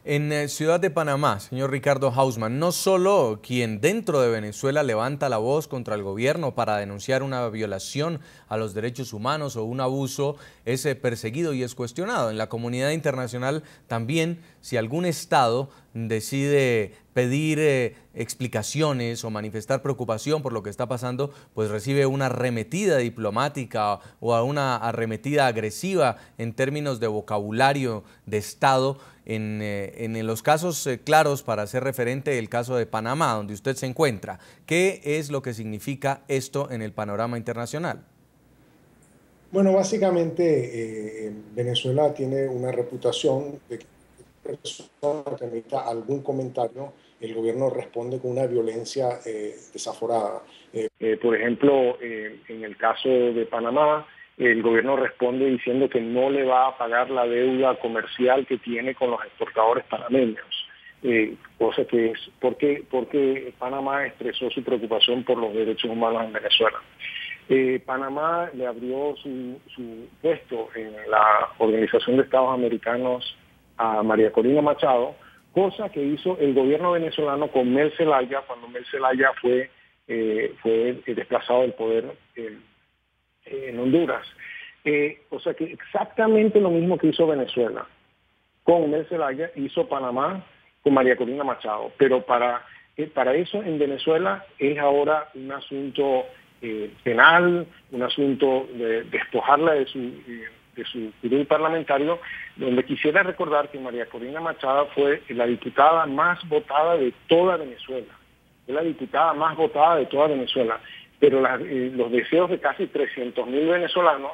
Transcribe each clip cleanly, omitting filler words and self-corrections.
En Ciudad de Panamá, señor Ricardo Hausmann, no solo quien dentro de Venezuela levanta la voz contra el gobierno para denunciar una violación a los derechos humanos o un abuso es perseguido y es cuestionado. En la comunidad internacional también, si algún Estado decide pedir explicaciones o manifestar preocupación por lo que está pasando, pues recibe una arremetida diplomática o una arremetida agresiva en términos de vocabulario de Estado. En los casos claros, para hacer referente el caso de Panamá, donde usted se encuentra, ¿qué es lo que significa esto en el panorama internacional? Bueno, básicamente Venezuela tiene una reputación de que persona que emita algún comentario, el gobierno responde con una violencia desaforada. Por ejemplo, en el caso de Panamá, el gobierno responde diciendo que no le va a pagar la deuda comercial que tiene con los exportadores panameños. Cosa que es porque Panamá expresó su preocupación por los derechos humanos en Venezuela. Panamá le abrió su puesto en la Organización de Estados Americanos a María Corina Machado, cosa que hizo el gobierno venezolano con Mel Zelaya cuando Mel Zelaya fue desplazado del poder en Honduras. O sea que exactamente lo mismo que hizo Venezuela con Mel Zelaya, hizo Panamá con María Corina Machado. Pero para eso en Venezuela es ahora un asunto penal, un asunto de despojarla de su curul parlamentario, donde quisiera recordar que María Corina Machado fue la diputada más votada de toda Venezuela. Es la diputada más votada de toda Venezuela. Pero los deseos de casi 300.000 venezolanos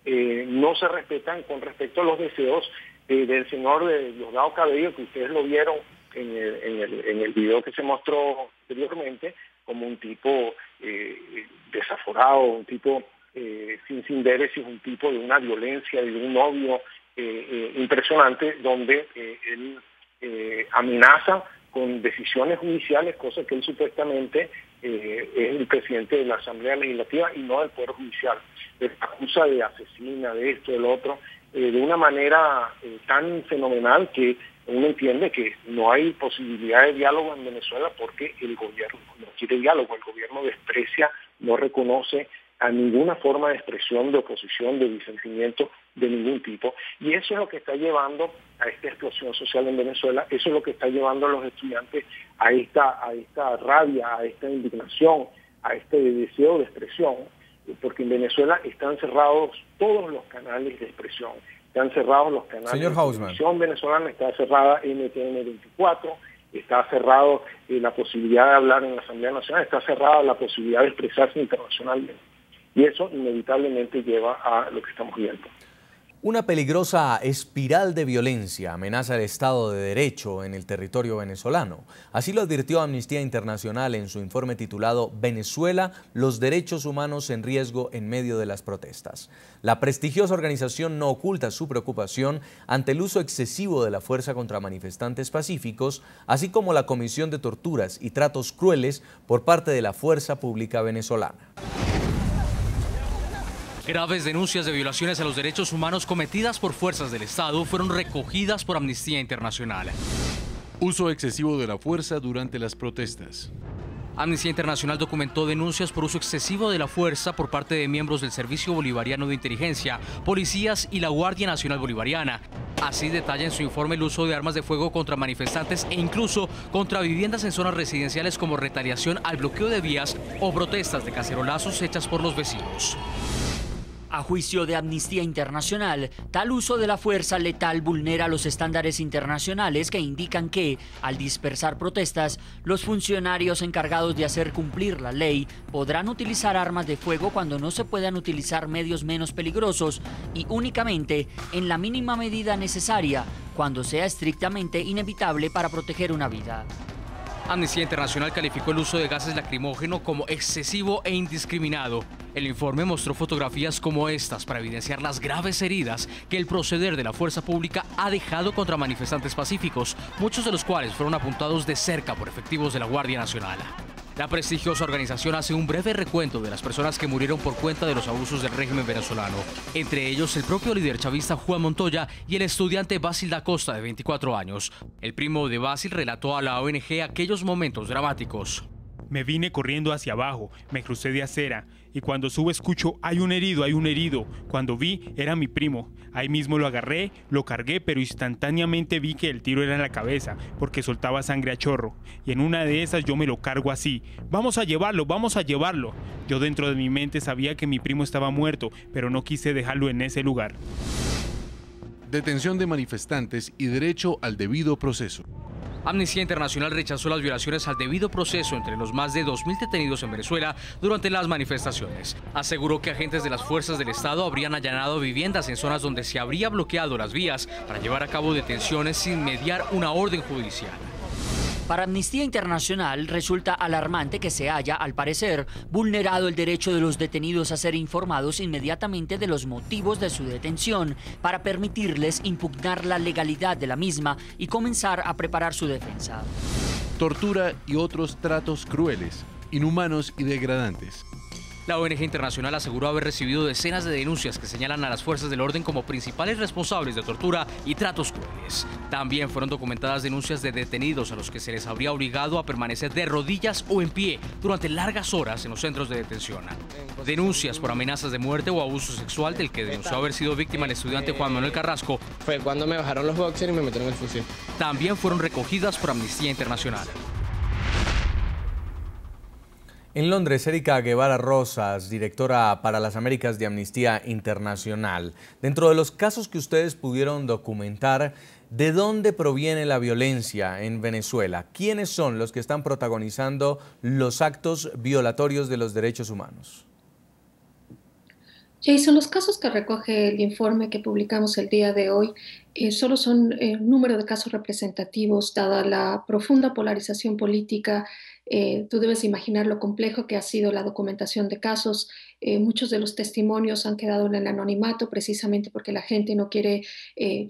no se respetan con respecto a los deseos del señor Diosdado Cabello, que ustedes lo vieron en el video que se mostró anteriormente, como un tipo desaforado, un tipo sin déresis, un tipo de una violencia, de un odio impresionante, donde él amenaza con decisiones judiciales, cosa que él supuestamente es el presidente de la Asamblea Legislativa y no del Poder Judicial. Él acusa de asesina, de esto, del otro, de una manera tan fenomenal que uno entiende que no hay posibilidad de diálogo en Venezuela porque el gobierno no quiere diálogo, el gobierno desprecia, no reconoce a ninguna forma de expresión, de oposición, de disentimiento de ningún tipo. Y eso es lo que está llevando a esta explosión social en Venezuela, eso es lo que está llevando a los estudiantes a esta rabia, a esta indignación, a este deseo de expresión, porque en Venezuela están cerrados todos los canales de expresión. Están cerrados los canales. Señor Hausmann, de televisión venezolana, está cerrada NTN 24, está cerrado la posibilidad de hablar en la Asamblea Nacional, está cerrada la posibilidad de expresarse internacionalmente. Y eso inevitablemente lleva a lo que estamos viendo. Una peligrosa espiral de violencia amenaza el Estado de Derecho en el territorio venezolano. Así lo advirtió Amnistía Internacional en su informe titulado Venezuela, los derechos humanos en riesgo en medio de las protestas. La prestigiosa organización no oculta su preocupación ante el uso excesivo de la fuerza contra manifestantes pacíficos, así como la comisión de torturas y tratos crueles por parte de la fuerza pública venezolana. Graves denuncias de violaciones a los derechos humanos cometidas por fuerzas del Estado fueron recogidas por Amnistía Internacional. Uso excesivo de la fuerza durante las protestas. Amnistía Internacional documentó denuncias por uso excesivo de la fuerza por parte de miembros del Servicio Bolivariano de Inteligencia, policías y la Guardia Nacional Bolivariana. Así detalla en su informe el uso de armas de fuego contra manifestantes e incluso contra viviendas en zonas residenciales como retaliación al bloqueo de vías o protestas de cacerolazos hechas por los vecinos. A juicio de Amnistía Internacional, tal uso de la fuerza letal vulnera los estándares internacionales que indican que, al dispersar protestas, los funcionarios encargados de hacer cumplir la ley podrán utilizar armas de fuego cuando no se puedan utilizar medios menos peligrosos y únicamente en la mínima medida necesaria, cuando sea estrictamente inevitable para proteger una vida. Amnistía Internacional calificó el uso de gases lacrimógenos como excesivo e indiscriminado. El informe mostró fotografías como estas para evidenciar las graves heridas que el proceder de la fuerza pública ha dejado contra manifestantes pacíficos, muchos de los cuales fueron apuntados de cerca por efectivos de la Guardia Nacional. La prestigiosa organización hace un breve recuento de las personas que murieron por cuenta de los abusos del régimen venezolano, entre ellos el propio líder chavista Juan Montoya y el estudiante Basil da Costa, de 24 años. El primo de Basil relató a la ONG aquellos momentos dramáticos. Me vine corriendo hacia abajo, me crucé de acera y cuando subo escucho hay un herido, hay un herido. Cuando vi era mi primo. Ahí mismo lo agarré, lo cargué, pero instantáneamente vi que el tiro era en la cabeza porque soltaba sangre a chorro. Y en una de esas yo me lo cargo así. Vamos a llevarlo, vamos a llevarlo. Yo dentro de mi mente sabía que mi primo estaba muerto, pero no quise dejarlo en ese lugar. Detención de manifestantes y derecho al debido proceso. Amnistía Internacional rechazó las violaciones al debido proceso entre los más de 2.000 detenidos en Venezuela durante las manifestaciones. Aseguró que agentes de las fuerzas del Estado habrían allanado viviendas en zonas donde se habría bloqueado las vías para llevar a cabo detenciones sin mediar una orden judicial. Para Amnistía Internacional resulta alarmante que se haya, al parecer, vulnerado el derecho de los detenidos a ser informados inmediatamente de los motivos de su detención para permitirles impugnar la legalidad de la misma y comenzar a preparar su defensa. Tortura y otros tratos crueles, inhumanos y degradantes. La ONG internacional aseguró haber recibido decenas de denuncias que señalan a las fuerzas del orden como principales responsables de tortura y tratos crueles. También fueron documentadas denuncias de detenidos a los que se les habría obligado a permanecer de rodillas o en pie durante largas horas en los centros de detención. Denuncias por amenazas de muerte o abuso sexual del que denunció haber sido víctima el estudiante Juan Manuel Carrasco. Fue cuando me bajaron los boxers y me metieron el fusil. También fueron recogidas por Amnistía Internacional. En Londres, Erika Guevara Rosas, directora para las Américas de Amnistía Internacional. Dentro de los casos que ustedes pudieron documentar, ¿de dónde proviene la violencia en Venezuela? ¿Quiénes son los que están protagonizando los actos violatorios de los derechos humanos? Jason, los casos que recoge el informe que publicamos el día de hoy solo son un número de casos representativos, dada la profunda polarización política. Tú debes imaginar lo complejo que ha sido la documentación de casos. Muchos de los testimonios han quedado en el anonimato precisamente porque la gente no quiere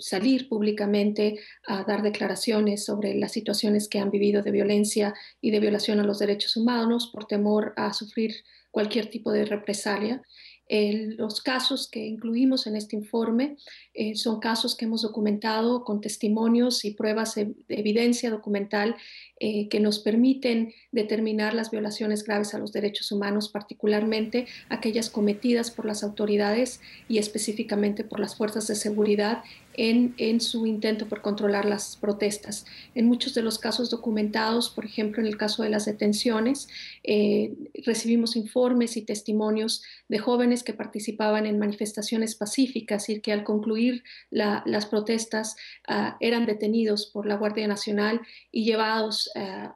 salir públicamente a dar declaraciones sobre las situaciones que han vivido de violencia y de violación a los derechos humanos por temor a sufrir cualquier tipo de represalia. Los casos que incluimos en este informe son casos que hemos documentado con testimonios y pruebas de evidencia documental que nos permiten determinar las violaciones graves a los derechos humanos, particularmente aquellas cometidas por las autoridades y específicamente por las fuerzas de seguridad en su intento por controlar las protestas. En muchos de los casos documentados, por ejemplo, en el caso de las detenciones, recibimos informes y testimonios de jóvenes que participaban en manifestaciones pacíficas y que al concluir las protestas eran detenidos por la Guardia Nacional y llevados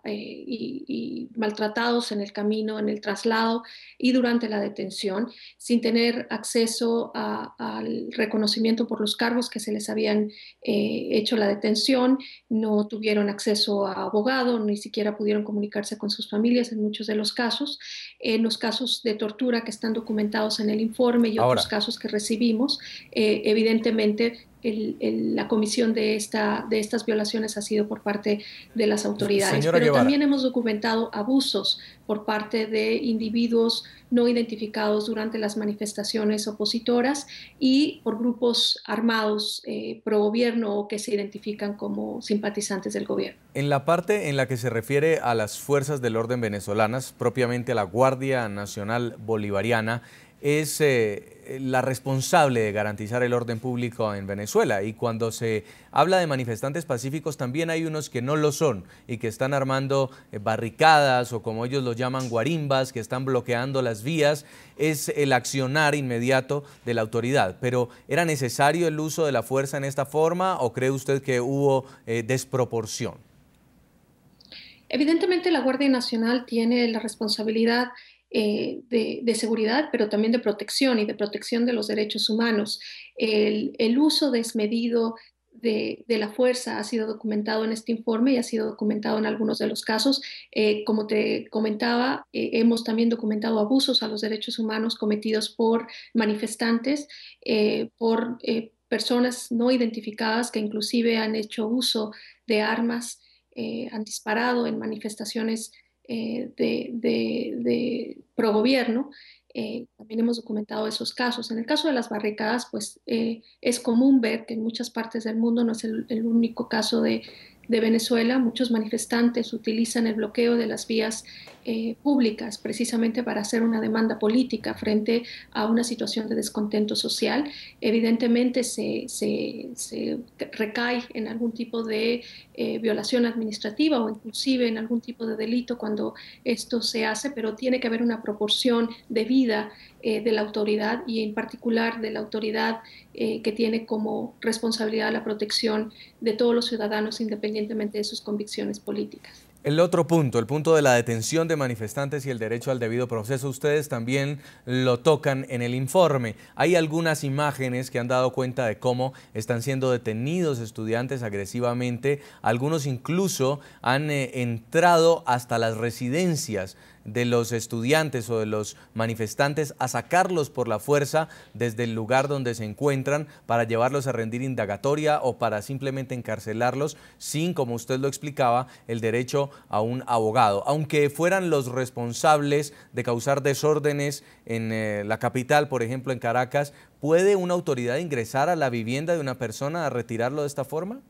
y maltratados en el camino, en el traslado y durante la detención, sin tener acceso al reconocimiento por los cargos que se les habían hecho la detención, no tuvieron acceso a abogado, ni siquiera pudieron comunicarse con sus familias en muchos de los casos. En los casos de tortura que están documentados en el informe y otros casos que recibimos, evidentemente la comisión de estas violaciones ha sido por parte de las autoridades. Señora Pero Guevara, también hemos documentado abusos por parte de individuos no identificados durante las manifestaciones opositoras y por grupos armados pro gobierno o que se identifican como simpatizantes del gobierno. en la parte en la que se refiere a las fuerzas del orden venezolanas, propiamente a la Guardia Nacional Bolivariana, es la responsable de garantizar el orden público en Venezuela, y cuando se habla de manifestantes pacíficos también hay unos que no lo son y que están armando barricadas o, como ellos lo llaman, guarimbas, que están bloqueando las vías. Es el accionar inmediato de la autoridad. Pero ¿era necesario el uso de la fuerza en esta forma o cree usted que hubo desproporción? Evidentemente la Guardia Nacional tiene la responsabilidad de seguridad, pero también de protección y de protección de los derechos humanos. El uso desmedido de la fuerza ha sido documentado en este informe y ha sido documentado en algunos de los casos. Como te comentaba, hemos también documentado abusos a los derechos humanos cometidos por manifestantes, por personas no identificadas que inclusive han hecho uso de armas, han disparado en manifestaciones de progobierno. También hemos documentado esos casos. En el caso de las barricadas, pues es común ver que en muchas partes del mundo, no es el único caso de Venezuela, muchos manifestantes utilizan el bloqueo de las vías públicas precisamente para hacer una demanda política frente a una situación de descontento social. Evidentemente se recae en algún tipo de violación administrativa o inclusive en algún tipo de delito cuando esto se hace, pero tiene que haber una proporción debida de la autoridad y en particular de la autoridad que tiene como responsabilidad la protección de todos los ciudadanos independientemente de sus convicciones políticas. El otro punto, el punto de la detención de manifestantes y el derecho al debido proceso, ustedes también lo tocan en el informe. Hay algunas imágenes que han dado cuenta de cómo están siendo detenidos estudiantes agresivamente. Algunos incluso han entrado hasta las residencias de los estudiantes o de los manifestantes a sacarlos por la fuerza desde el lugar donde se encuentran para llevarlos a rendir indagatoria o para simplemente encarcelarlos sin, como usted lo explicaba, el derecho a un abogado. Aunque fueran los responsables de causar desórdenes en la capital, por ejemplo en Caracas, ¿puede una autoridad ingresar a la vivienda de una persona a retirarlo de esta forma?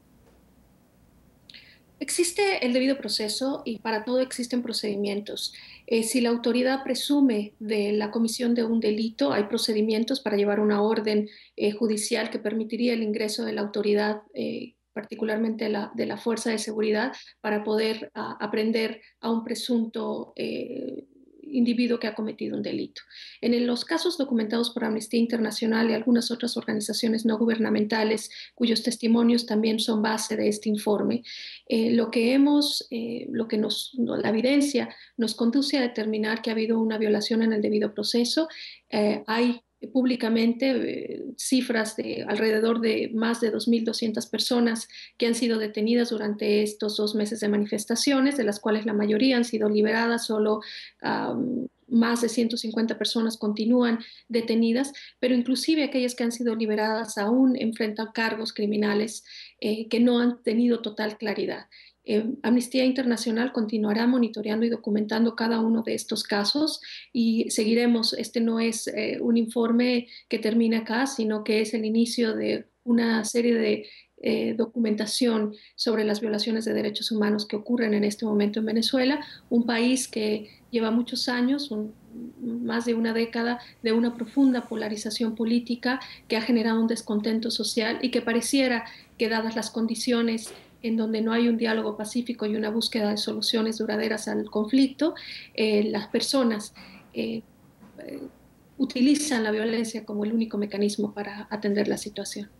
Existe el debido proceso y para todo existen procedimientos. Si la autoridad presume de la comisión de un delito, hay procedimientos para llevar una orden judicial que permitiría el ingreso de la autoridad, particularmente de la fuerza de seguridad, para poder aprehender a un presunto individuo que ha cometido un delito. En los casos documentados por Amnistía Internacional y algunas otras organizaciones no gubernamentales cuyos testimonios también son base de este informe, la evidencia nos conduce a determinar que ha habido una violación en el debido proceso. Hay públicamente cifras de alrededor de más de 2.200 personas que han sido detenidas durante estos 2 meses de manifestaciones, de las cuales la mayoría han sido liberadas, solo más de 150 personas continúan detenidas, pero inclusive aquellas que han sido liberadas aún enfrentan cargos criminales que no han tenido total claridad. Amnistía Internacional continuará monitoreando y documentando cada uno de estos casos y seguiremos. Este no es un informe que termina acá, sino que es el inicio de una serie de documentación sobre las violaciones de derechos humanos que ocurren en este momento en Venezuela, un país que lleva muchos años, más de una década, de una profunda polarización política que ha generado un descontento social y que pareciera que, dadas las condiciones en donde no hay un diálogo pacífico y una búsqueda de soluciones duraderas al conflicto, las personas utilizan la violencia como el único mecanismo para atender la situación.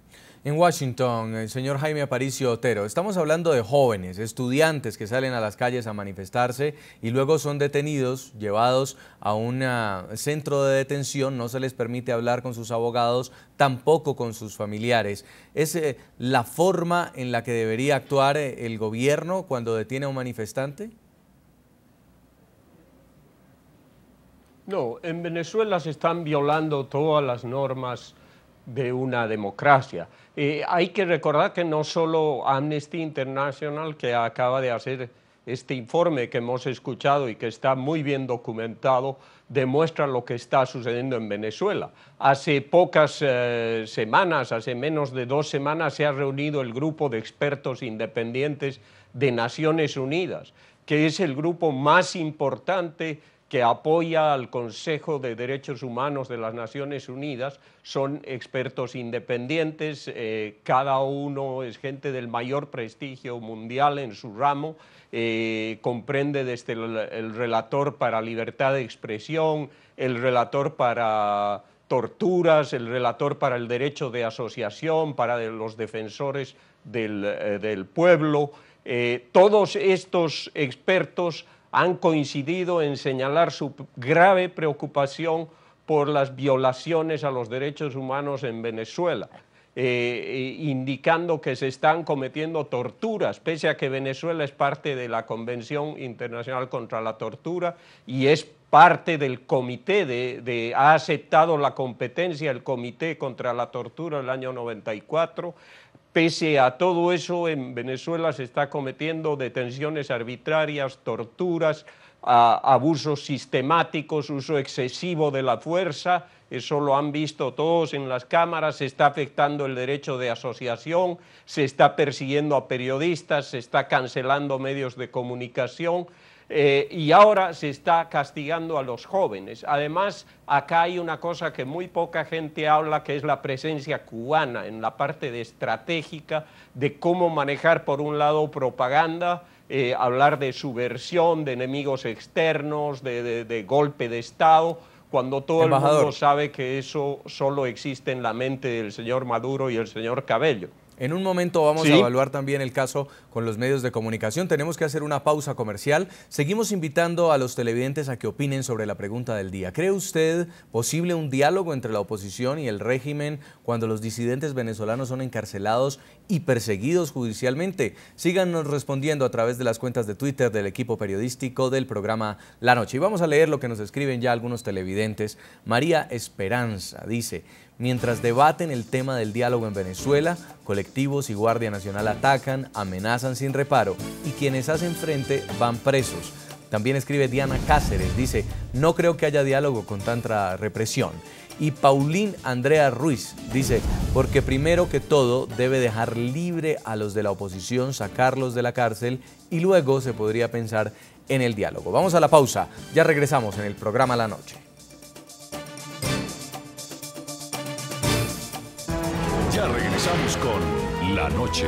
En Washington, el señor Jaime Aparicio Otero, estamos hablando de jóvenes, estudiantes que salen a las calles a manifestarse y luego son detenidos, llevados a un centro de detención, no se les permite hablar con sus abogados, tampoco con sus familiares. ¿Es la forma en la que debería actuar el gobierno cuando detiene a un manifestante? No, en Venezuela se están violando todas las normas de una democracia. Hay que recordar que no solo Amnesty International, que acaba de hacer este informe que hemos escuchado y que está muy bien documentado, demuestra lo que está sucediendo en Venezuela. Hace pocas semanas, hace menos de 2 semanas, se ha reunido el grupo de expertos independientes de Naciones Unidas, que es el grupo más importante que apoya al Consejo de Derechos Humanos de las Naciones Unidas. Son expertos independientes, cada uno es gente del mayor prestigio mundial en su ramo, comprende desde el relator para libertad de expresión, el relator para torturas, el relator para el derecho de asociación, para los defensores del pueblo. Todos estos expertos han coincidido en señalar su grave preocupación por las violaciones a los derechos humanos en Venezuela, indicando que se están cometiendo torturas, pese a que Venezuela es parte de la Convención Internacional contra la Tortura y es parte del comité, ha aceptado la competencia el Comité contra la Tortura del año 94, Pese a todo eso, en Venezuela se está cometiendo detenciones arbitrarias, torturas, abusos sistemáticos, uso excesivo de la fuerza. Eso lo han visto todos en las cámaras. Se está afectando el derecho de asociación, se está persiguiendo a periodistas, se está cancelando medios de comunicación. Y ahora se está castigando a los jóvenes. Además, acá hay una cosa que muy poca gente habla, que es la presencia cubana en la parte estratégica de cómo manejar, por un lado, propaganda, hablar de subversión, de enemigos externos, de golpe de Estado, cuando todo el mundo sabe que eso solo existe en la mente del señor Maduro y el señor Cabello. En un momento vamos a evaluar también el caso con los medios de comunicación. Tenemos que hacer una pausa comercial. Seguimos invitando a los televidentes a que opinen sobre la pregunta del día. ¿Cree usted posible un diálogo entre la oposición y el régimen cuando los disidentes venezolanos son encarcelados y perseguidos judicialmente? Síganos respondiendo a través de las cuentas de Twitter del equipo periodístico del programa La Noche. Y vamos a leer lo que nos escriben ya algunos televidentes. María Esperanza dice: mientras debaten el tema del diálogo en Venezuela, colectivos y Guardia Nacional atacan, amenazan sin reparo y quienes hacen frente van presos. También escribe Diana Cáceres, dice: no creo que haya diálogo con tanta represión. Y Paulín Andrea Ruiz dice: porque primero que todo debe dejar libre a los de la oposición, sacarlos de la cárcel y luego se podría pensar en el diálogo. Vamos a la pausa, ya regresamos en el programa La Noche. Ya regresamos con La Noche.